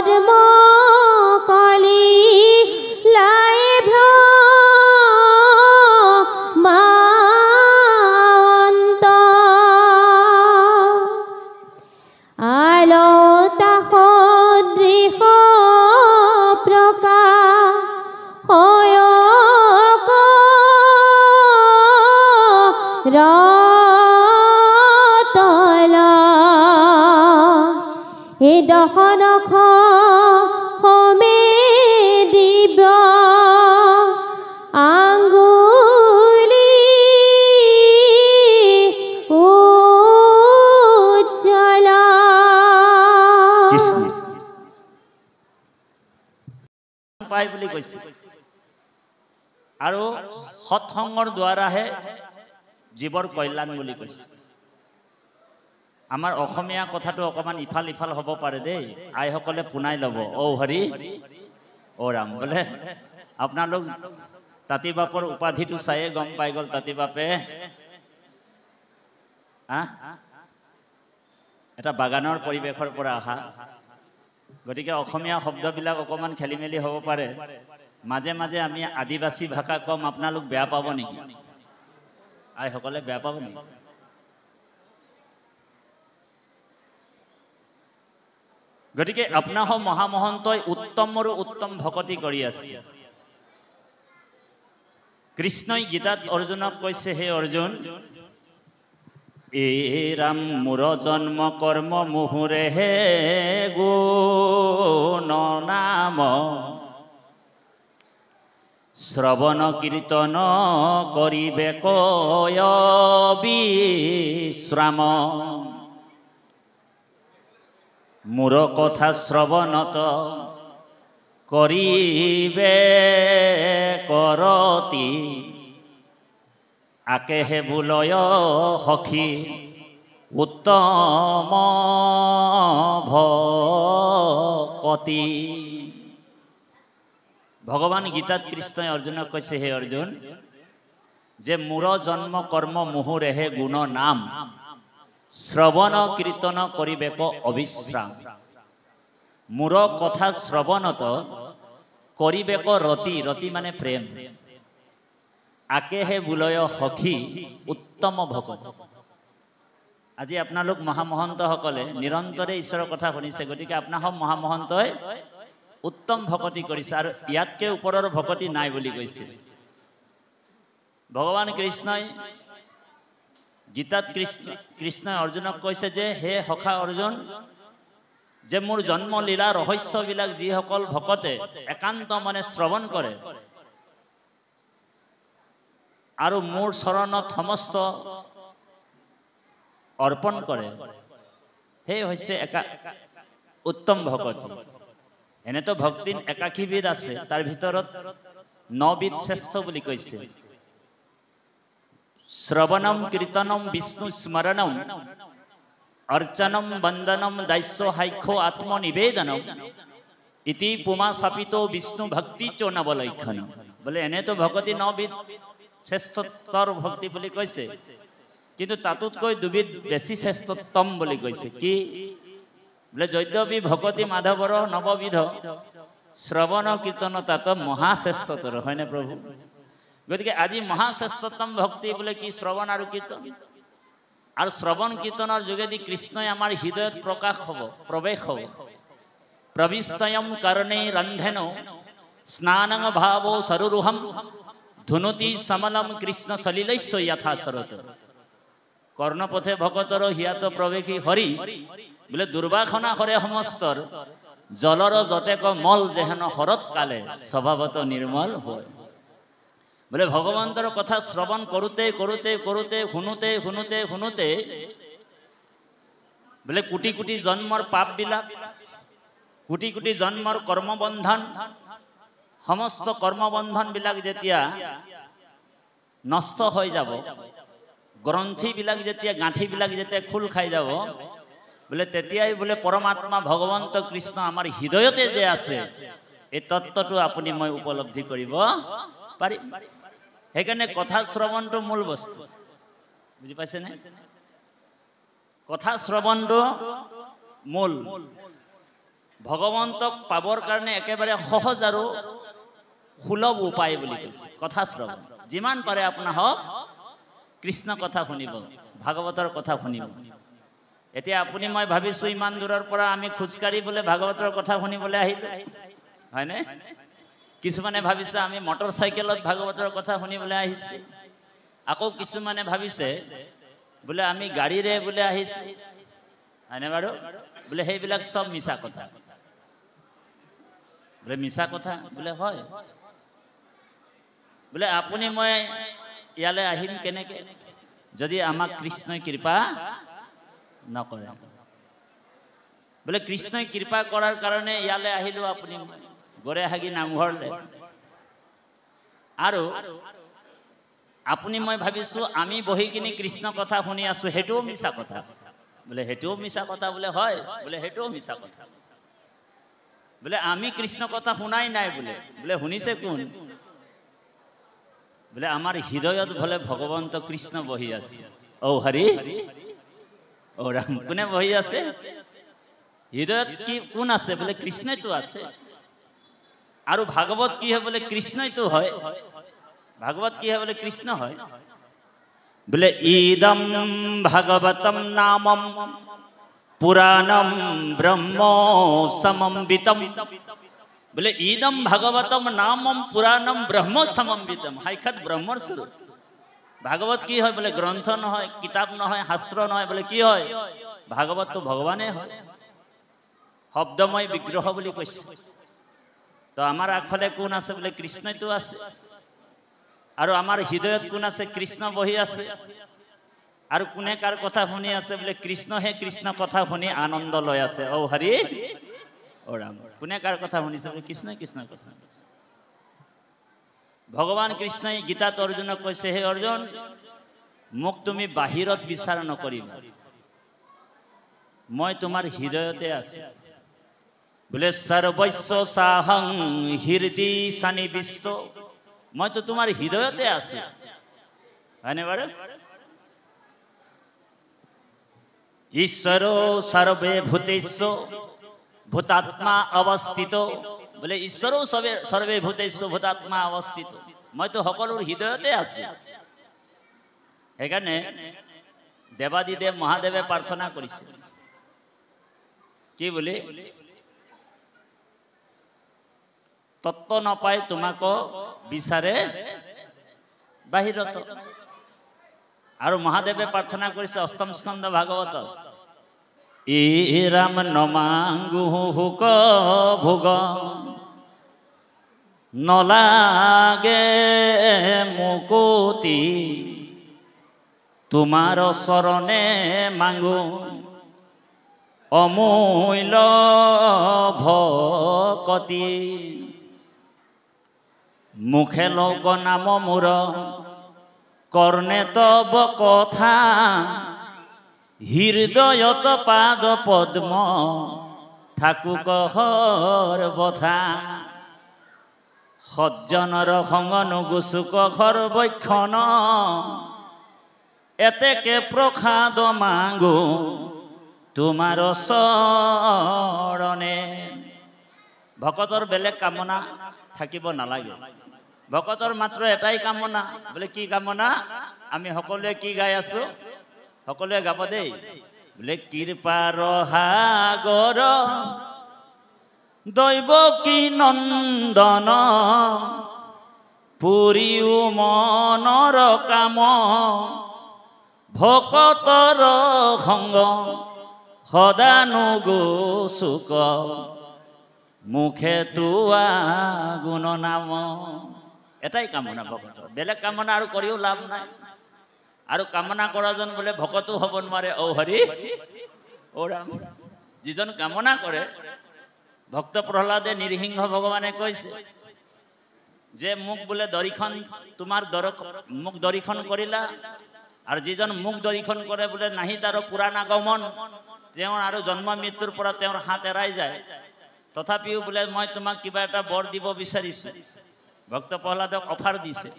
পদ্ম কলি লাই ভ্ৰমান্ত আলতা সদৃশ প্ৰকাশয়ক ৰতলা হে দশনখ সমে দিব্য আঙ্গুলি উজ্জ্বলা কৃষ্ণ পাই বুলি কৈছে আৰু সৎসংগৰ দ্বাৰাহে জীৱৰ কল্যাণ বুলি কৈছে আমাৰ অসমীয়া কথাটো অকমান ইফাল ইফাল হ'ব পাৰে দেই আইসকলে পুনাই ল'ব ঔ হৰি ঔ ৰাম বোলে আপোনালোক তাঁতী বাপৰ উপাধিটো চায়ে গম পাই গ'ল তাঁতী বাপে এটা বাগানৰ পৰিৱেশৰ পৰা অহা গতিকে অসমীয়া শব্দবিলাক অকমান খেলি মেলি হ'ব পাৰে মাজে মাজে আমি আদিবাসী ভাষা কম আপোনালোক বেয়া পাব নেকি আইসকলে বেয়া পাব নেকি গতিকে আপোনাহ মহামহন্তই উত্তমৰো উত্তম ভকতি কৰি আছে কৃষ্ণই গীতাত অৰ্জুনক কৈছে হে অৰ্জুন এ ৰাম মোৰ জন্ম কৰ্ম মুহুৰে হে গুণ নাম শ্ৰৱণ কীৰ্তন কৰিবে কয় বিশ্ৰাম মোৰ কথা শ্ৰৱণত কৰিবে কৰতি আকেহে বুলয় সখী উত্তম ভকতি ভগৱান গীতাত কৃষ্ণই অৰ্জুনক কৈছে হে অৰ্জুন যে মোৰ জন্ম কৰ্ম মুহুৰেহে গুণ নাম শ্ৰৱণ কীৰ্তন কৰিবেক অবিশ্ৰাম মোৰ কথা শ্ৰৱণত কৰিবেক ৰতি ৰতি মানে প্ৰেম আকেহে বুলয় সখী উত্তম ভকত আজি আপোনালোক মহামহন্তসকলে নিৰন্তৰে ঈশ্বৰৰ কথা শুনিছে গতিকে আপোনালোক মহামহন্তই উত্তম ভকতি কৰিছে আৰু ইয়াতকে ওপৰৰ ভকতি নাই বুলি কৈছে ভগৱান কৃষ্ণই গীতাত কৃষ্ণই অৰ্জুনক কৈছে যে হে সখা অৰ্জুন যে মোৰ জন্ম লীলা ৰহস্যবিলাক যিসকল ভকতে একান্ত মনে শ্ৰৱণ কৰে আৰু মোৰ চৰণত সমস্ত অৰ্পণ কৰে সেই হৈছে উত্তম ভকতি এনেতো ভক্তিৰ একাশীবিধ আছে তাৰ ভিতৰত 9 বিধ শ্ৰেষ্ঠ বুলি কৈছে শ্ৰৱণম কীৰ্তনম বিষ্ণু স্মৰণম অৰ্চনম বন্দনম দাস্য হাইক্ষ আত্মনিবেদনম ইতি পুমা চাপিত বিষ্ণু ভক্তি চ নবলক্ষণ বোলে এনেতো ভকতি 9 বিধ শ্ৰেষ্ঠতৰ ভক্তি বুলি কৈছে কিন্তু তাতোতকৈ 2 বিধ বেছি শ্ৰেষ্ঠতম বুলি কৈছে কি বোলে যদ্যপি ভকতি মাধৱৰ 9 বিধ শ্ৰৱণ কীৰ্তন তাত মহাশ্ৰেষ্ঠতৰ হয়নে প্ৰভু গতিকে আজি মহাশ্ৰেষ্ঠতম ভক্তি বোলে কি শ্ৰৱণ আৰু কীৰ্তন আৰু শ্ৰৱণ কীৰ্তনৰ যোগেদি কৃষ্ণই আমাৰ হৃদয়ত প্ৰকাশ হ'ব প্ৰৱেশ হ'ব প্ৰবিষ্টয়ম কৰ্ণে ৰন্ধেন স্নানং ভাৱো সৰুৰুহম ধুনুতি সমলম কৃষ্ণ সলিলৈস্য যথা সরত কর্ণপথে ভকতর হিয়াত প্রবেশী হরি বলে দুর্বাসনা করে সমস্তর জলর যতেক মল যেহেন হরত কালে স্বভাবত নির্মল হয় বলে ভগবন্তৰ কথা শ্ৰৱণ কৰোতে কৰোতে কৰোতে শুনোতে শুনোতে শুনোতে বলে কোটি কোটি জন্মৰ পাপ বিলাক কোটি কোটি জন্মৰ কৰ্মবন্ধন সমস্ত কৰ্মবন্ধন বিলাক যেতিয়া নষ্ট হৈ যাব গ্ৰন্থি বিলাক যেতিয়া গাঁঠি বিলাক যেতিয়া খোল খাই যাব বলে তেতিয়াই বলে পৰমাত্মা ভগৱন্ত কৃষ্ণ আমাৰ হৃদয়তে যে আছে এই তত্ত্বটো আপুনি মই উপলব্ধি কৰিব পাৰিম সেইকাৰণে কথা শ্ৰৱণটো মূল বস্তু বুজি পাইছে নে কথা শ্ৰৱণটো মূল ভগৱন্তক পাবৰ কাৰণে একেবাৰে সহজ আৰু সুলভ উপায় বুলি কৈছে কথা শ্ৰৱণ যিমান পাৰে আপোনাৰ হওক কৃষ্ণ কথা শুনিব ভাগৱতৰ কথা শুনিব এতিয়া আপুনি মই ভাবিছো ইমান দূৰৰ পৰা আমি খোজকাঢ়ি বোলে ভাগৱতৰ কথা শুনিবলৈ আহিলো হয়নে কিছুমানে ভাবিছে আমি মটৰচাইকেলত ভাগৱতৰ কথা শুনিবলৈ আহিছে আকৌ কিছুমানে ভাবিছে বোলে আমি গাড়ীৰে বোলে আহিছে হয়নে বাৰু বোলে সেইবিলাক সব মিছা কথা বোলে মিছা কথা বোলে হয় বোলে আপুনি মই ইয়ালৈ আহিম কেনেকে যদি আমাক কৃষ্ণই কৃপা নকৰে বোলে কৃষ্ণই কৃপা কৰাৰ কাৰণে ইয়ালৈ আহিলো আপুনি গৰে হাগি নামঘৰলে আৰু আপুনি মই ভাবিছো আমি বহি কিনি কৃষ্ণ কথা শুনি আছো হেটোও মিছা কথা বোলে হেটোও মিছা কথা বোলে হয় বোলে হেটোও মিছা কথা বোলে আমি কৃষ্ণ কথা শুনাই নাই বোলে শুনিছে কোন বোলে আমাৰ হৃদয়ত বোলে ভগৱন্ত কৃষ্ণ বহি আছে ও হৰি ও ৰাম কোনে বহি আছে হৃদয়ত কি কোন আছে বোলে কৃষ্ণই তো আছে আৰু ভাগৱত কি হয় বোলে কৃষ্ণই তো হয় ভাগৱত কি হয় বোলে কৃষ্ণ হয় বোলে ইদম ভাগৱতম নামম পুৰাণম ব্ৰহ্ম সমম্বিতম বোলে ইদম ভাগৱতম নামম পুৰাণম ব্ৰহ্ম সমম্বিতম হাইখাত ব্ৰহ্মৰ স্বৰূপ ভাগৱত কি হয় বোলে গ্ৰন্থ নহয় কিতাপ নহয় শাস্ত্ৰ নহয় বোলে কি হয় ভাগৱত তো ভগৱানে হয় শব্দময় বিগ্ৰহ বুলি কৈছে তো আমাৰ আগফালে কোন আছে বোলে কৃষ্ণই তো আছে আৰু আমাৰ হৃদয়ত কোন আছে কৃষ্ণ বহি আছে আৰু কোনে কাৰ কথা শুনি আছে বোলে কৃষ্ণহে কৃষ্ণ কথা শুনি আনন্দ লৈ আছে ও হৰি ও ৰাম কোনে কাৰ কথা শুনিছে বোলে কৃষ্ণই কৃষ্ণ কথা ভগৱান কৃষ্ণই গীতাত অৰ্জুনক কৈছে হে অৰ্জুন মোক তুমি বাহিৰত বিচাৰ নকৰিবা মই তোমাৰ হৃদয়তে আছো বোলে সৰ্বস্ব সাহং হৃদি সন্নিবিষ্ট মই তো তোমাৰ হৃদয়তে আছো হয়নে বাৰু ঈশ্বৰ সৰ্বে ভূতেষু ভূতাত্মা অৱস্থিত বোলে ঈশ্বৰ সৰ্বে ভূতেষু ভূতাত্মা অৱস্থিত মই তো সকলোৰ হৃদয়তে আছো সেইকাৰণে দেৱাদিদেৱ মহাদেৱে প্ৰাৰ্থনা কৰিছে কি বুলি তত্ত্ব নাপায় তোমাক বিচাৰে বাহিৰত আৰু মহাদেৱে প্ৰাৰ্থনা কৰিছে অষ্টম স্কন্ধ ভাগৱত ই ৰাম নমাংগু হুক ভোগ নলাগে মুকুতি তোমাৰ চৰণে মাংগু অমূল্য ভকতি মুখে লোক নাম মোৰ কৰ্ণে তব কথা হৃদয়ত পাদ পদ্ম থাকুক সৰ্বথা সজ্জনৰ সংগ নুগুচুক সৰ্বক্ষণ এতেকে প্ৰসাদ মাগো তোমাৰ চৰণে ভকতৰ বেলেগ কামনা থাকিব নালাগে ভকতৰ মাত্ৰ এটাই কামনা বোলে কি কামনা আমি সকলোৱে কি গাই আছো সকলোৱে গাব দেই বোলে কৃপাৰ সাগৰ দৈৱ কি নন্দন পুৰিও মনৰ কাম ভকতৰ সংগ সদানুগুচুক মুখে তোৱা গুণ নাম এটাই কামনা ভকতৰ বেলেগ কামনা আৰু কৰিও লাভ নাই আৰু কামনা কৰাজন বোলে ভকতো হ'ব নোৱাৰে ও হৰি ও ৰাম যিজন কামনা কৰে ভক্ত প্ৰহ্লাদে নিৰসিংহ ভগৱানে কৈছে যে মোক বোলে দৰিখন তোমাৰ মোক দৰিখন কৰিলা আৰু যিজন মোক দৰিখন কৰে বোলে নাহি তাৰ পুৰাণ আগমন তেওঁৰ আৰু জন্ম মৃত্যুৰ পৰা তেওঁৰ হাত এৰাই যায় তথাপিও বোলে মই তোমাক কিবা এটা বৰ দিব বিচাৰিছো ভক্ত প্ৰহ্লাদক অফাৰ দিছে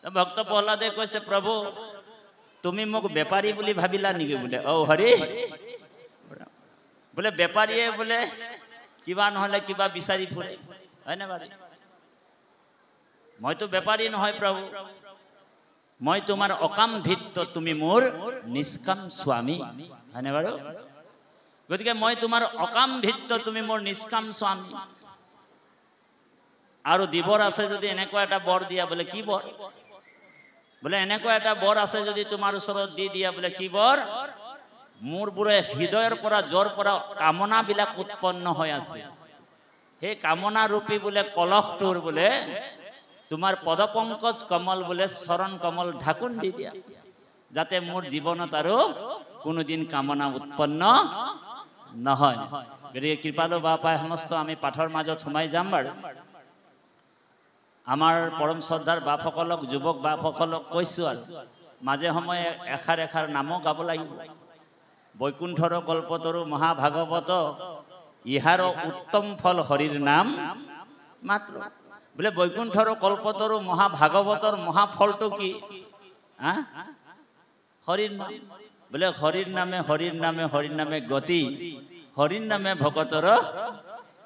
ভক্ত প্ৰহ্লাদে কৈছে প্ৰভু তুমি মোক বেপাৰী বুলি ভাবিলা নেকি বোলে ও হৰি বোলে বেপাৰীয়ে বোলে কিবা নহলে কিবা বিচাৰি ফুৰে হয়নে বাৰু মইতো বেপাৰী নহয় প্ৰভু মই তোমাৰ অকাম ভিত্ত তুমি মোৰ নিষ্কাম স্বামী হয়নে বাৰু গতিকে মই তোমাৰ অকাম ভিত্ত তুমি মোৰ নিষ্কাম স্বামী আৰু দিবৰ আছে যদি এনেকুৱা এটা বৰ দিয়া বোলে কি বৰ বোলে এনেকুৱা এটা বৰ আছে যদি তোমাৰ ওচৰত দি দিয়া বোলে কি বৰ মোৰ বোৰে হৃদয়ৰ পৰা জৰ পৰা কামনা বিলাক উৎপন্ন হৈ আছে সেই কামনা ৰূপী বোলে কলহটোৰ বোলে তোমাৰ পদপংকজ কমল বোলে চৰণ কমল ঢাকুন দি দিয়া যাতে মোৰ জীৱনত আৰু কোনোদিন কামনা উৎপন্ন নহয় গতিকে কৃপালু বাপাই সমস্ত আমি পাঠৰ মাজত সোমাই যাম বাৰু আমাৰ পৰম শ্ৰদ্ধাৰ বাপসকলক যুৱক বাপসকলক কৈছোঁ আৰু মাজে সময়ে এষাৰ এষাৰ নামো গাব লাগিব বৈকুণ্ঠৰ কল্পতৰু মহাভাগৱত ইহাৰ উত্তম ফল হৰিৰ নাম মাত্ৰ বোলে বৈকুণ্ঠৰ কল্পতৰু মহাভাগৱতৰ মহাফলটো কি হৰিৰ নাম বোলে হৰিৰ নামে হৰিৰ নামে হৰিৰ নামে গতি হৰিৰ নামে ভকতৰ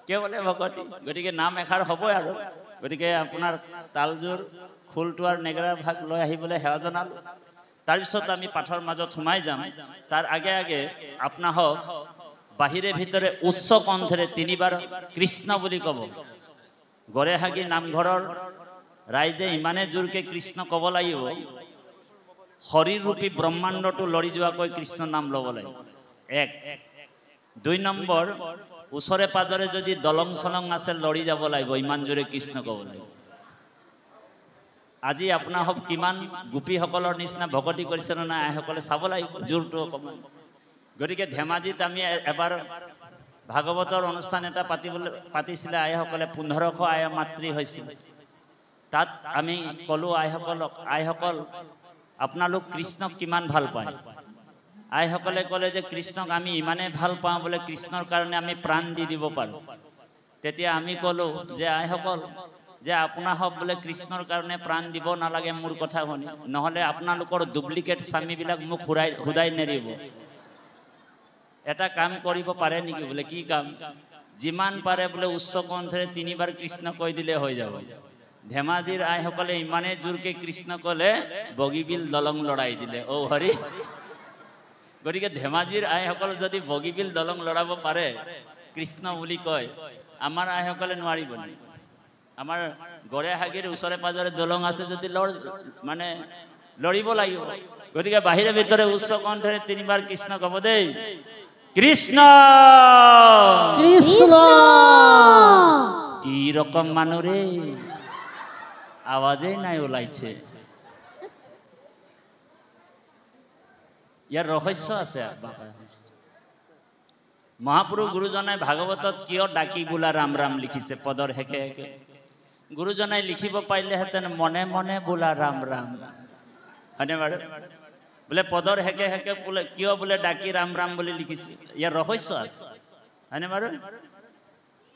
কেৱলে ভকতি গতিকে নাম এষাৰ হ'বই আৰু গতিকে আপোনাৰ তালযোৰ খোলটো আৰু নেগেৰাৰ ভাগ লৈ আহিবলৈ সেৱা জনালোঁ তাৰপিছত আমি পাঠৰ মাজত সোমাই যাম তাৰ আগে আগে আপোনাহক বাহিৰে ভিতৰে উচ্চ কণ্ঠেৰে তিনিবাৰ কৃষ্ণ বুলি ক'ব গড়েহাগি নামঘৰৰ ৰাইজে ইমানে জোৰকে কৃষ্ণ ক'ব লাগিব হৰিৰ ৰূপী ব্ৰহ্মাণ্ডটো লৰি যোৱাকৈ কৃষ্ণ নাম ল'ব লাগিব এক 2 নম্বৰ ওচৰে পাজৰে যদি দলং চলং আছে লৰি যাব লাগিব ইমান জোৰে কৃষ্ণ ক'ব লাগিব আজি আপোনাহক কিমান গোপীসকলৰ নিচিনা ভকতি কৰিছে নে নাই আইসকলে চাব লাগিব জোৰটো অকণমান গতিকে ধেমাজিত আমি এবাৰ ভাগৱতৰ অনুষ্ঠান এটা পাতিছিলে আইসকলে 1500 আই মাতৃ হৈছিল তাত আমি ক'লোঁ আইসকল আপোনালোক কৃষ্ণক কিমান ভাল পায় আইসকলে ক'লে যে কৃষ্ণক আমি ইমানে ভাল পাওঁ বোলে কৃষ্ণৰ কাৰণে আমি প্ৰাণ দি দিব পাৰোঁ তেতিয়া আমি ক'লোঁ যে আইসকল যে আপোনাহক বোলে কৃষ্ণৰ কাৰণে প্ৰাণ দিব নালাগে মোৰ কথা শুনি নহ'লে আপোনালোকৰ ডুপ্লিকেট স্বামীবিলাক মোক হুদাই নেৰিব এটা কাম কৰিব পাৰে নেকি বোলে কি কাম যিমান পাৰে বোলে উচ্চ কণ্ঠেৰে 3 বাৰ কৃষ্ণ কৈ দিলে হৈ যাব ধেমাজিৰ আইসকলে ইমানে জোৰকে কৃষ্ণ ক'লে বগীবিল দলং লৰাই দিলে অ হৰি গতিকে ধেমাজিৰ আইসকল যদি বগীবিল দলং লৰাব পাৰে কৃষ্ণ বুলি কয় আমাৰ আইসকলে নোৱাৰিব আমাৰ গড়েহাগিৰ ওচৰে পাজৰে দলং আছে যদি মানে লৰিব লাগিব গতিকে বাহিৰে ভিতৰে উচ্চ কণ্ঠেৰে 3 বাৰ কৃষ্ণ ক'ব দেই কৃষ্ণ কৃষ্ণ কি ৰকম মানুৰে আওয়াজে নাই ওলাইছে ইয়াৰ ৰহস্য আছে মহাপুৰুষ গুৰুজনাই ভাগৱতত কিয় ডাকি বোলা ৰাম ৰাম লিখিছে পদৰ হেকে হেকে গুৰুজনাই লিখিব পাৰিলেহেঁতেন মনে মনে বোলা ৰাম ৰাম হয়নে বাৰু বোলে পদৰ হেকে হেকে বোলে কিয় বোলে ডাকি ৰাম ৰাম বুলি লিখিছে ইয়াৰ ৰহস্য আছে হয়নে বাৰু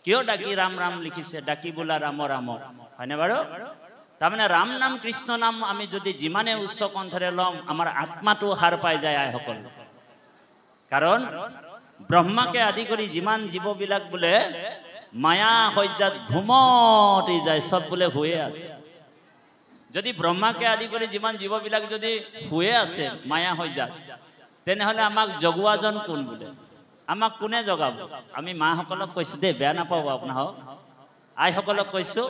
কিয় ডাকি ৰাম ৰাম লিখিছে ডাকি বোলা ৰাম ৰাম হয়নে বাৰু তাৰমানে ৰাম নাম কৃষ্ণ নাম আমি যদি যিমানে উচ্চ কণ্ঠৰে লম আমাৰ আত্মাটো হাৰ পাই যায় আইসকল কাৰণ ব্ৰহ্মাকে আদি কৰি যিমান জীৱবিলাক বোলে মায়া হৈজাত ঘুমতি যায় সব বোলে শুয়ে আছে যদি ব্ৰহ্মাকে আদি কৰি যিমান জীৱবিলাক যদি শুয়ে আছে মায়া হৈজাত তেনেহলে আমাক জগোৱাজন কোন বোলে আমাক কোনে জগাব আমি মাসকলক কৈছো দে বেয়া নাপাব আপোনাহক আইসকলক কৈছো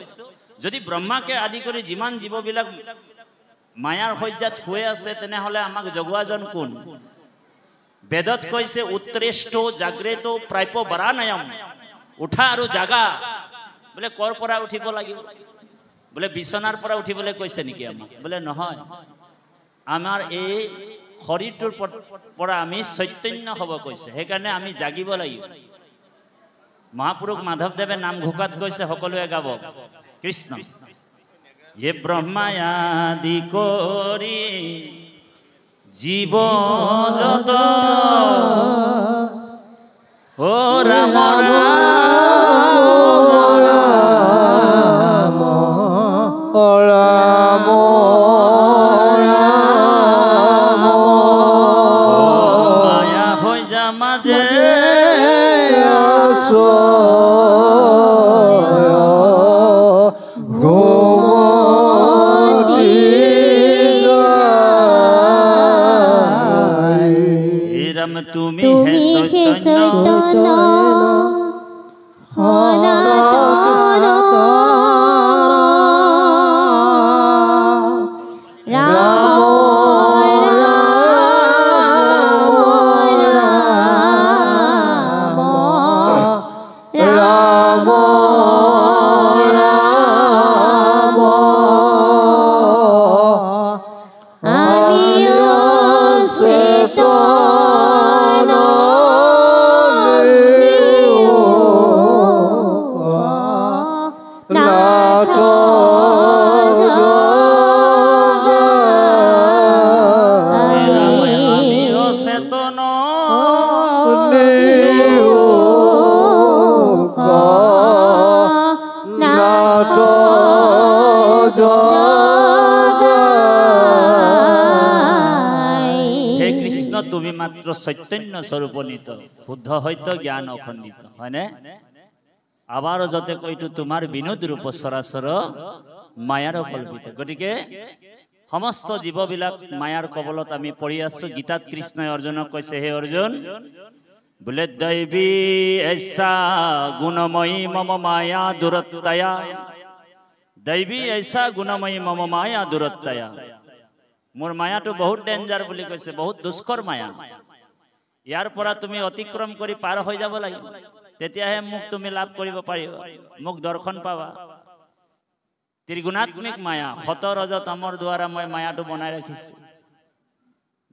যদি ব্ৰহ্মাকে আদি কৰি যিমান জীৱবিলাক মায়াৰ হৈজাত শুয়ে আছে তেনেহলে আমাক জগোৱাজন কোন বেদত কৈছে উত্তৰেষ্ঠ জাগ্ৰেত প্ৰাপ্য বৰানয়ম উঠা আৰু জাগা বোলে কৰ পৰা উঠিব লাগিব বোলে বিছনাৰ পৰা উঠিবলৈ কৈছে নেকি আমাক বোলে নহয় আমাৰ এই শৰীৰটোৰ পৰা আমি চৈতন্য হ'ব কৈছে সেইকাৰণে আমি জাগিব লাগিব মহাপুৰুষ মাধৱদেৱে নাম ঘোষাত কৈছে সকলোৱে গাব কৃষ্ণ য়ে ব্ৰহ্মায়াদি কৰি জীৱ যত ও ৰাম ৰাম রাম রাম মায়া হৈ যা মাজে আসো সনাতন রাম রাম রাম আমিও শ্বেত তুমি মাত্র চৈতন্য স্বরূপ নিত শুদ্ধ হইত জ্ঞান অখণ্ডিত হয়নে আবার যতে কইটো তোমাৰ বিনোদ ৰূপ সৰাসৰ মায়াৰ কল্পিত গতিকে সমস্ত জীৱবিলাক মায়াৰ কবলত আমি পৰি আছো গীতাত কৃষ্ণই অৰ্জুনক কৈছে হে অৰ্জুন বোলে দৈবী ऐसा গুণময়ী মম মায়া দুৰত্তয়া দৈবী ऐसा গুণময়ী মম মায়া দুৰত্তয়া মোৰ মায়াটো বহুত ডেঞ্জাৰ বুলি কৈছে বহুত দুষ্কৰ মায়া ইয়াৰ পৰা তুমি অতিক্ৰম কৰি পাৰ হৈ যাব লাগিব তেতিয়াহে মোক তুমি লাভ কৰিব পাৰিবা মোক দৰ্শন পাবা ত্ৰিগুণাত্মিক মায়া সত ৰজ তমৰ দ্বাৰা মই মায়াটো বনাই ৰাখিছো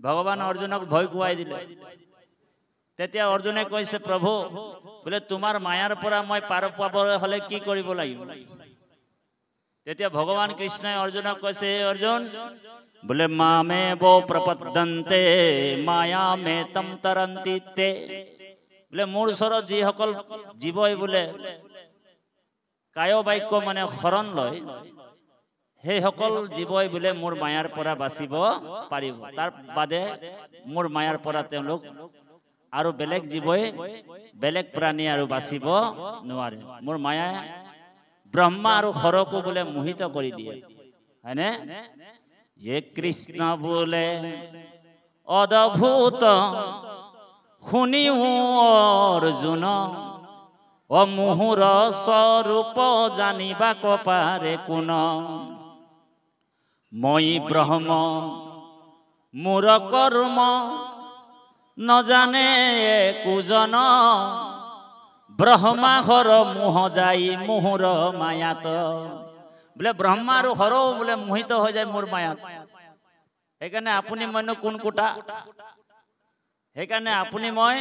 ভগৱান অৰ্জুনক ভয় খুৱাই দিলে তেতিয়া অৰ্জুনে কৈছে প্ৰভু বোলে তোমাৰ মায়াৰ পৰা মই পাৰ পাবলৈ হলে কি কৰিব লাগিব তেতিয়া ভগৱান কৃষ্ণই অৰ্জুনক কৈছে হে অৰ্জুন बोले मामे वो प्रपद्यन्ते माया में तम तरन्ति ते बोले मोर सरत जी सकल जीवई बोले काय बाक्य माने शरण लय हे सकल जीवई बोले मोर मायार परा बाचिब पारिब तार बादे मोर मायार परा तेलोक आरो बेलेग जीवई बेलेग प्राणी आरो बाचिब नोवारे मोर माया ब्रह्मा आरो खरको बोले मोहित करि दिए हयने ये कृष्ण बोले अद्भुत শুনি অর্জুন অমুহুর স্বরূপ জানিবা কপারে কোন মই ব্রহ্ম মোর কর্ম নজানে কুজন ব্রহ্মাঘর মোহ যাই মুহুর মায়াত बोले ब्रह्मार हर बोले मोहित हो जाए मोर माया সেইকাৰণে আপুনি মইনো কোন কোটা সেইকাৰণে আপুনি মই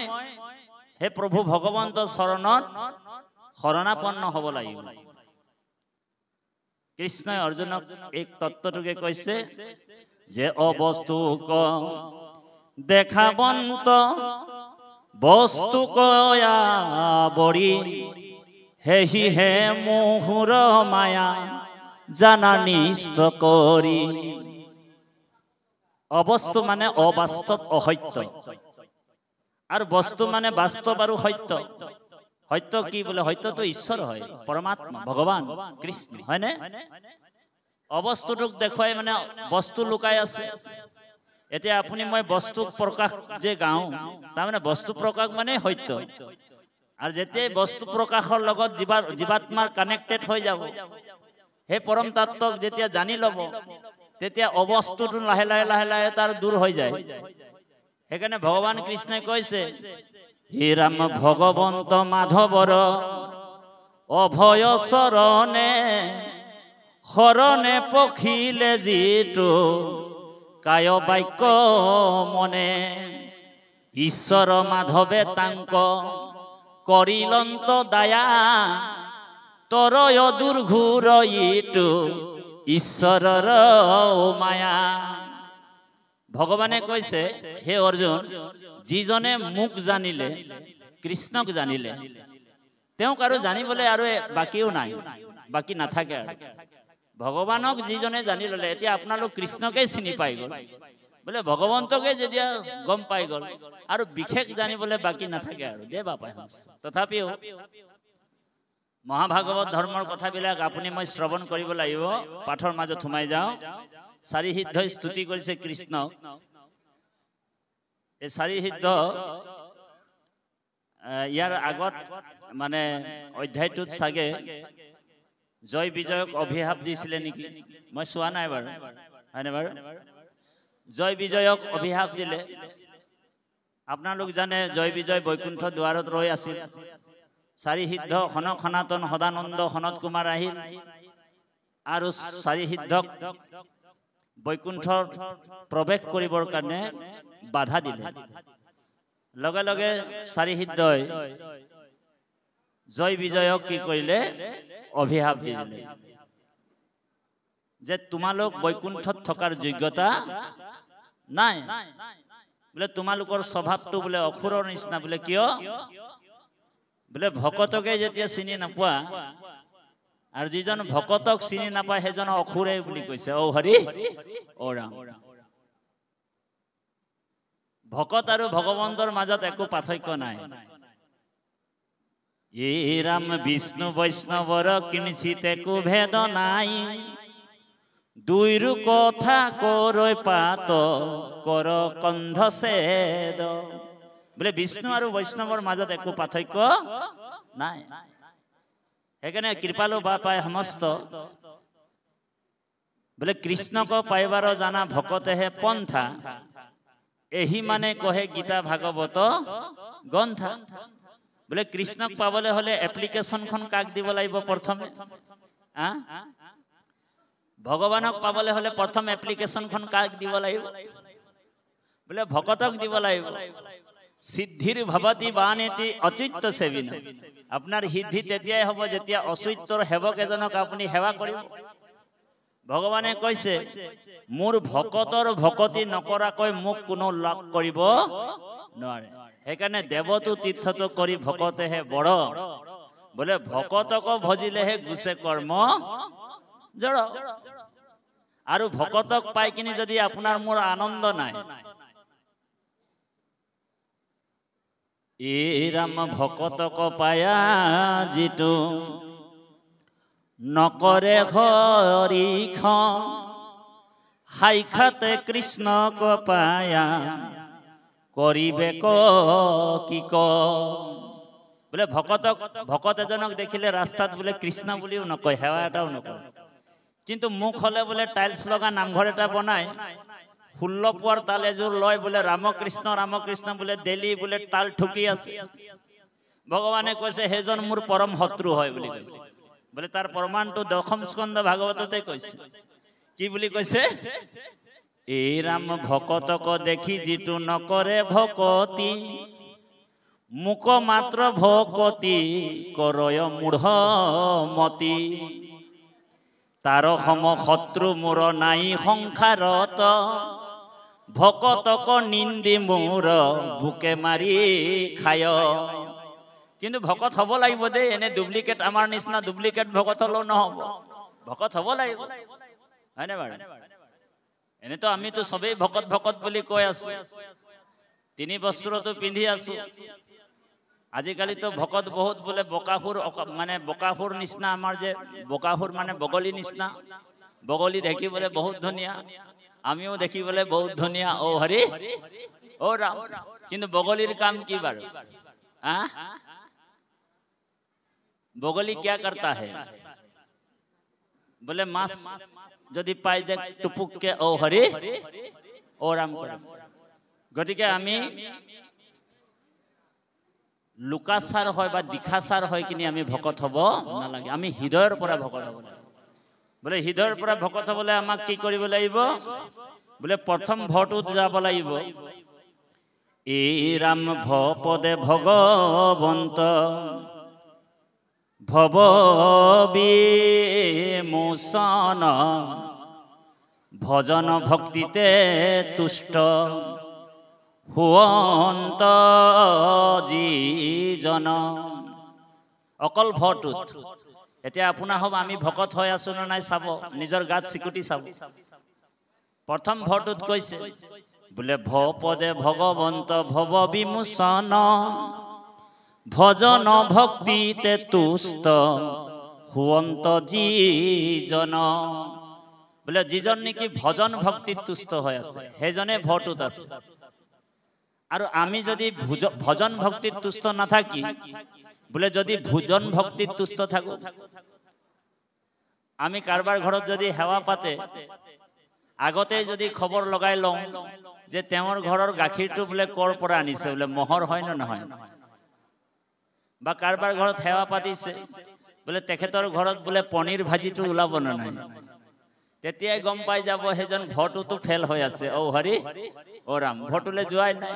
হে প্ৰভু ভগৱন্ত চৰণত শৰণাপন্ন হ'ব লাগিব কৃষ্ণই অৰ্জুনক এক তত্ত্বটোকে কৈছে যে অবস্তুক দেখাবন্ত বস্তু কয়া বৰি হেহি হে মোহুৰ মায়া জানা নিষ্ঠ কৰি অবস্তু মানে অবাস্তৱ অসত্য আর বস্তু মানে বাস্তব আর সত্য সত্য কি বলে সত্য তো ঈশ্বর হয় পরমাত্মা ভগবান কৃষ্ণ হয় না অবস্তুটোক দেখুৱাই মানে বস্তু লুকাই আছে এতিয়া আপুনি মই বস্তু প্ৰকাশ যে গাও তাৰ মানে বস্তু প্ৰকাশ মানে সত্য আৰ যেতে বস্তু প্ৰকাশৰ লগত জীৱাত্মাৰ কানেক্টেড হৈ যাব হে পৰম তত্ত্বক যেতিয়া জানি লব তেতিয়া অবস্তুটো লাহে লাহে লাহে লাহে তাৰ দূৰ হৈ যায় সেইকাৰণে ভগৱান কৃষ্ণই কৈছে হে ৰাম ভগৱন্ত মাধৱৰ অভয় চৰণে শৰণে পখিলে জিতু কায় বাক্য মনে ঈশ্বৰ মাধৱে তাংক কৰিলন্ত দয়া তৰয় দুৰ্ঘুৰ ইটু ঈশ্বৰৰ মায়া ভগৱানে কৈছে হে অৰ্জুন যিজনে মোক জানিলে কৃষ্ণক জানিলে তেওঁক আৰু জানিবলৈ আৰু বাকিও নাই বাকি নাথাকে আৰু ভগৱানক যিজনে জানি ললে এতিয়া আপোনালোক কৃষ্ণকে চিনি পাই গল বলে ভগৱন্তকে যেতিয়া গম পাই গল আৰু বিশেষ জানিবলৈ বাকি নাথাকে আৰু দেবা পায় তথাপিও মহাভাগৱত ধৰ্মৰ কথাবিলাক আপুনি মই শ্ৰৱণ কৰিব লাগিব পাঠৰ মাজত সোমাই যাওঁ চাৰি সিদ্ধই স্তুতি কৰিছে কৃষ্ণক এই চাৰি সিদ্ধ ইয়াৰ আগত মানে অধ্যায়টোত চাগে জয় বিজয়ক অভিশাপ দিছিলে নেকি মই চোৱা নাই বাৰু হয়নে বাৰু জয় বিজয়ক অভিশাপ দিলে আপোনালোক জানে জয় বিজয় বৈকুণ্ঠ দুৱাৰত ৰৈ আছিল চাৰি সিদ্ধ খনক সনাতন সদানন্দ সনত কুমাৰ আহিল আৰু চাৰি সিদ্ধক বৈকুণ্ঠৰ প্ৰৱেশ কৰিবৰ কাৰণে বাধা দিলে লগে লগে চাৰি সিদ্ধই জয় বিজয়ক কি কৰিলে অভিশাপ দিলে যে তোমালোক বৈকুণ্ঠত থকাৰ যোগ্যতা নাই বোলে তোমালোকৰ স্বভাৱটো বোলে অসুৰৰ নিচিনা বোলে কিয় বোলে ভকতকে যেতিয়া চিনি নোপোৱা আৰু যিজন ভকতক চিনি নাপায় সেইজন অসুৰে বুলি কৈছে ও হৰি ও ৰাম ভকত আৰু ভগৱন্তৰ মাজত একো পাৰ্থক্য নাই এই ৰাম বিষ্ণু বৈষ্ণৱৰ কিঞ্চিত একো ভেদ নাই দুইৰো কথা কৰৈ পাত কৰ কন্ধ ছেদ বোলে বিষ্ণু আৰু বৈষ্ণৱৰ মাজত একো পাৰ্থক্য নাই সেইকাৰণে কৃপালু বা পায় সমস্ত বোলে কৃষ্ণক পাইবাৰ জানা ভকতেহে পন্থা এহি মানে কহে গীতা ভাগৱত গ্ৰন্থা বোলে কৃষ্ণক পাবলৈ হলে এপ্লিকেশনখন কাক দিব লাগিব প্ৰথমে ভগৱানক পাবলৈ হলে প্ৰথম এপ্লিকেশনখন কাক দিব লাগিব বোলে ভকতক দিব লাগিব সিদ্ধিৰ ভৱতি বানেতি অচিত্ত সেবিন আপোনাৰ সিদ্ধি তেতিয়াই হ'ব যেতিয়া অচিত্তৰ সেৱক এজনক আপুনি সেৱা কৰিব ভগৱানে কৈছে মোৰ ভকতৰ ভকতি নকৰাকৈ মোক কোনো লাভ কৰিব নোৱাৰে সেইকাৰণে দেৱতো তীৰ্থটো কৰি ভকতেহে বড় বোলে ভকতক ভজিলেহে গুছে কৰ্ম জড় আৰু ভকতক পাই কিনি যদি আপোনাৰ মোৰ আনন্দ নাই এই ৰাম ভকতক পায়া যিটো নকৰে হৰিখ সাক্ষাতে কৃষ্ণক পায়া কৰিবে কি ক বোলে ভকত এজনক দেখিলে ৰাস্তাত বোলে কৃষ্ণ বুলিও নকয় সেৱা এটাও নকয় কিন্তু মুখ হলে বোলে টাইলছ লগা নামঘৰ এটা বনাই 16 পোৱাৰ তাল এযোৰ লয় বোলে ৰামকৃষ্ণ বোলে ডেলি বোলে তাল ঠুকি আছে ভগৱানে কৈছে সেইজন মোৰ পৰম শত্ৰু হয় বুলি কৈছে বোলে তাৰ প্ৰমাণটো দশম স্কন্ধ ভাগৱততে কৈছে কি বুলি কৈছে এই ৰাম ভকতক দেখি যিটো নকৰে ভকতি মুক মাত্ৰ ভকতি কৰয় মূঢ় মতি তাৰ সম শত্ৰু মোৰ নাই সংসাৰত ভকতক নিন্দি মোৰ বুকে মাৰি খায় কিন্তু ভকত হ'ব লাগিব দেই এনে ডুপ্লিকেট আমাৰ নিচিনা ডুপ্লিকেট ভকত হলেও নহব ভকত হ'ব লাগিব হয়নে বাৰু এনেতো আমিতো সবেই ভকত বুলি কৈ আছো তিনি বস্ত্ৰটো পিন্ধি আছো আজিকালি তো ভকত বহুত বোলে বকাসুৰ নিচিনা আমাৰ যে বকাসুৰ মানে বগলী নিচিনা বগলী দেখিবলে বহুত ধুনীয়া আমিও দেখিবলে বহুত ধুনীয়া ও হৰি ও ৰাম কিন্তু বগলীৰ কাম কি বাৰু বগলী क्या करता है बोले मांस যদি পাই যে টুপুককে ও হৰি ও ৰাম গতিকে আমি লুকাচাৰ হয় বা দিখাচাৰ হয় কিনি আমি ভকত হব নালাগে আমি হৃদয়ৰ পৰা ভকত হব লাগে বোলে হৃদয়ৰ পৰা ভকত হবলৈ আমাক কি কৰিব লাগিব বোলে প্ৰথম ভটোত যাব লাগিব এই ৰাম ভপদে ভগৱন্ত ভৱ বিমোচন ভজন ভক্তিতে তুষ্ট হুৱন্ত যিজন অকল ভটোত এতিয়া আপোনাৰ হ'ব আমি ভকত হৈ আছো না নাই চাব নিজৰ গাত চিকুটি চাব প্ৰথম ভটোত কৈছে বোলে ভপদে ভগৱন্ত ভৱ বিমোচন ভজন ভক্তিতে তুষ্ট হুৱন্ত যিজন বোলে যিজন নেকি ভজন ভক্তিত তুষ্ট হৈ আছে সেইজনে ভটোত আছে আৰু আমি যদি ভজন ভক্তিত তুষ্ট নাথাকি বোলে যদি ভজন ভক্তিত তুষ্ট থাকো, আমি কাৰোবাৰ ঘৰত যদি সেৱা পাতে আগতে যদি খবৰ লগাই লওঁ যে তেওঁৰ ঘৰৰ গাখীৰটো বোলে কৰ পৰা আনিছে, বোলে মহৰ হয় নে নহয়, বা কাৰোবাৰ ঘৰত সেৱা পাতিছে বোলে তেখেতৰ ঘৰত বোলে পনীৰ ভাজিটো ওলাব নে নাই, তেতিয়াই গম পাই যাব সেইজন ভটোতো ফেল হৈ আছে। ও হৰি ও ৰাম, ভটোলে যোৱাই নাই।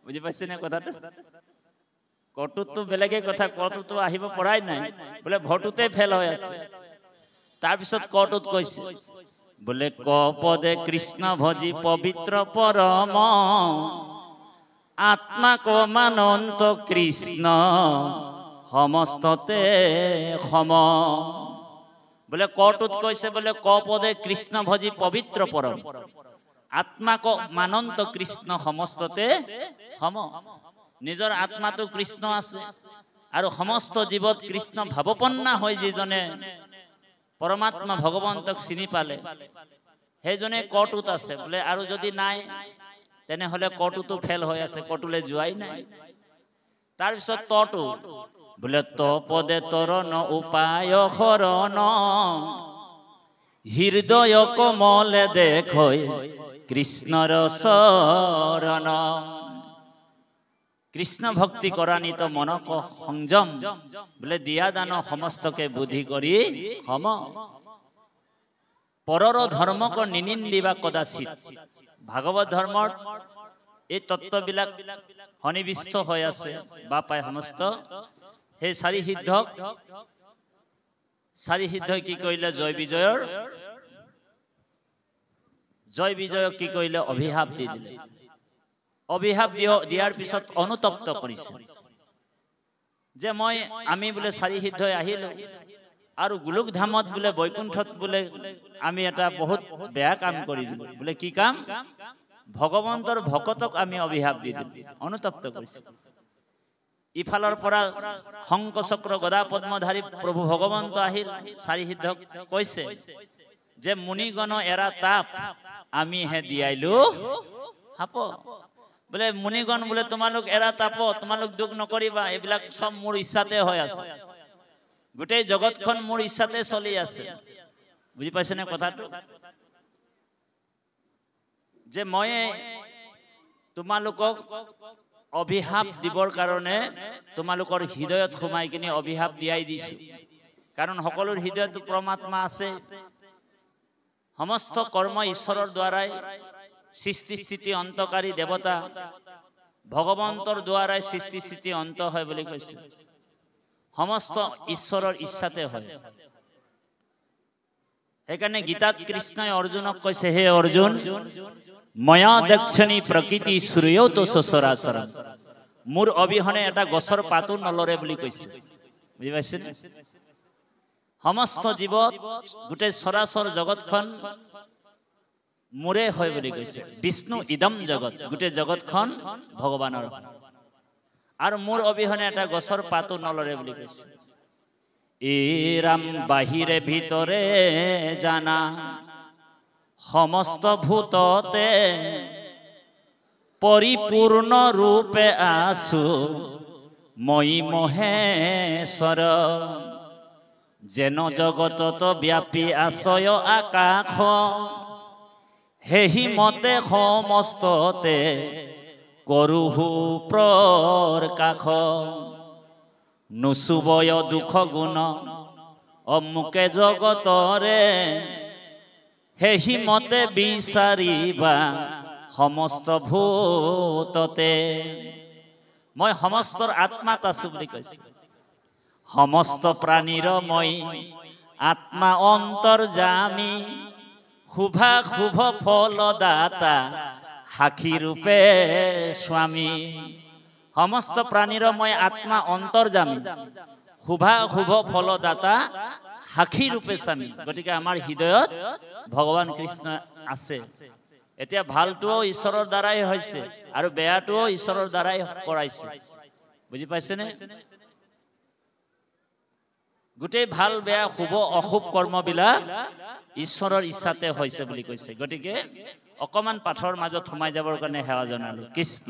বুজি পাইছে নে কথাটো? কটুতো বেলেগে কথা, কটুতো আহিব পৰাই নাই, বোলে ভটোতে ফেল হৈ আছে। তাৰপিছত কটুত কৈছে বোলে ক পদে কৃষ্ণ ভজি পবিত্ৰ পৰম আত্মা ক মানন্ত কৃষ্ণ সমস্ততে সম। বোলে কটুত কৈছে বোলে ক পদে কৃষ্ণ ভজি পবিত্ৰ পৰম আত্মা ক মানন্ত কৃষ্ণ সমস্ততে সম। নিজৰ আত্মাটো কৃষ্ণ আছে আৰু সমস্ত জীৱত কৃষ্ণ ভাৱপন্না হৈ যিজনে পৰমাত্মা ভগৱন্তক চিনি পালে সেইজনে কটুত আছে বোলে। আৰু যদি নাই তেনেহলে কটুতো ফেল হৈ আছে, কটুলে যোৱাই নাই। তাৰপিছত তটো বোলে ত পদে তৰণ উপায় শৰণ হৃদয় কমলে দেখৈ কৃষ্ণৰ শৰণ। কৃষ্ণ ভক্তি কৰা নিত মনক সংযম বোলে দিয়া দান সমস্তকে বুদ্ধি কৰি সম। পৰৰ ধৰ্মক নিনিন্দিবা কদাচিত। ভাগৱত ধৰ্মৰ এই তত্ত্ববিলাক সন্নিবিষ্ট হৈ আছে বা পায় সমস্ত। সেই চাৰি সিদ্ধই কি কৰিলে? জয় বিজয়ক কি কৰিলে? অভিশাপ দি দিলে। অভিশাপ দিয়াৰ পিছত অনুতপ্ত কৰিছে যে আমি বোলে চাৰি সিদ্ধই আহিলো আৰু গোলক ধামত বোলে বৈকুণ্ঠত বোলে আমি এটা বহুত বেয়া কাম কৰি দিলো। বোলে কি কাম? ভগৱন্তৰ ভকতক আমি অভিশাপ দি দিলো। অনুতপ্ত কৰিছে। ইফালৰ পৰা শংখ চক্ৰ গদা পদ্মধাৰী প্ৰভু ভগৱন্ত আহিল, চাৰি সিদ্ধক কৈছে যে মুনিগণ এৰা তাপ আমি হে দিয়াইলো হাপ। বোলে মুনিগণ বোলে তোমালোক এৰা তাপ, তোমালোক দুখ নকৰিবা, এইবিলাক সব মোৰ ইচ্ছাতে হৈ আছে, গোটেই জগতখন মোৰ ইচ্ছাতে চলি আছে। বুজি পাইছে নে কথাটো? যে মই তোমালোকক অভিশাপ দিবৰ কাৰণে তোমালোকৰ হৃদয়ত সোমাই কিনে অভিশাপ দিয়াই দিছো। কাৰণ সকলোৰ হৃদয়ত পৰমাত্মা আছে। সমস্ত কৰ্ম ঈশ্বৰৰ দ্বাৰাই সৃষ্টি স্থিতি অন্তকাৰী দেৱতা ভগৱন্তৰ দ্বাৰাই সৃষ্টি স্থিতি অন্ত হয় বুলি কৈছে। সমস্ত ঈশ্বৰৰ ইচ্ছাতে হয়। সেইকাৰণে গীতাত কৃষ্ণই অৰ্জুনক কৈছে, হে অৰ্জুন ময়া দক্ষিণী প্ৰকৃতি শ্ৰেয়ত সচৰাচৰ। মোৰ অবিহনে এটা গছৰ পাতো নলৰে বুলি কৈছে। বুজি পাইছে? সমস্ত জীৱত গোটেই চৰাচৰ জগতখন মোৰে হয় বুলি কৈছে। বিষ্ণু ইদম জগত, গোটেই জগতখন ভগৱানৰ আৰু মোৰ অবিহনে এটা গছৰ পাতো নলৰে বুলি কৈছে। এ ৰাম বাহিৰে ভিতৰে জানা সমস্ত ভূততে পৰিপূৰ্ণ ৰূপে আছো মই মহেশ্বৰ। যেন জগতত ব্যাপী আছয় আকাশ হেহি মতে সমস্ততে কৰোহু প্ৰকাশ। নুচুবয় দুখ গুণ অমুকে জগতৰে হেহি মতে বিচাৰিবা সমস্ত ভূততে। মই সমস্তৰ আত্মাত আছো বুলি কৈছে। সমস্ত প্ৰাণীৰ মই আত্মা অন্তৰ্যামী শুভা শুভ ফলদাতা সাক্ষী ৰূপে স্বামী। সমস্ত প্ৰাণীৰ মই আত্মা অন্তৰ্যামী শুভা শুভ ফলদাতা সাক্ষী ৰূপে স্বামী। গতিকে আমাৰ হৃদয়ত ভগৱান কৃষ্ণ আছে। এতিয়া ভালটোও ঈশ্বৰৰ দ্বাৰাই হৈছে আৰু বেয়াটোও ঈশ্বৰৰ দ্বাৰাই কৰাইছে। বুজি পাইছেনে? গোটেই ভাল বেয়া শুভ অশুভ কৰ্মবিলাক ঈশ্বৰৰ ইচ্ছাতে হৈছে বুলি কৈছে গতিকে অকমান পাঠৰ মাজত সোমাই যাবৰ কাৰণে সেৱা জনালো কৃষ্ণ।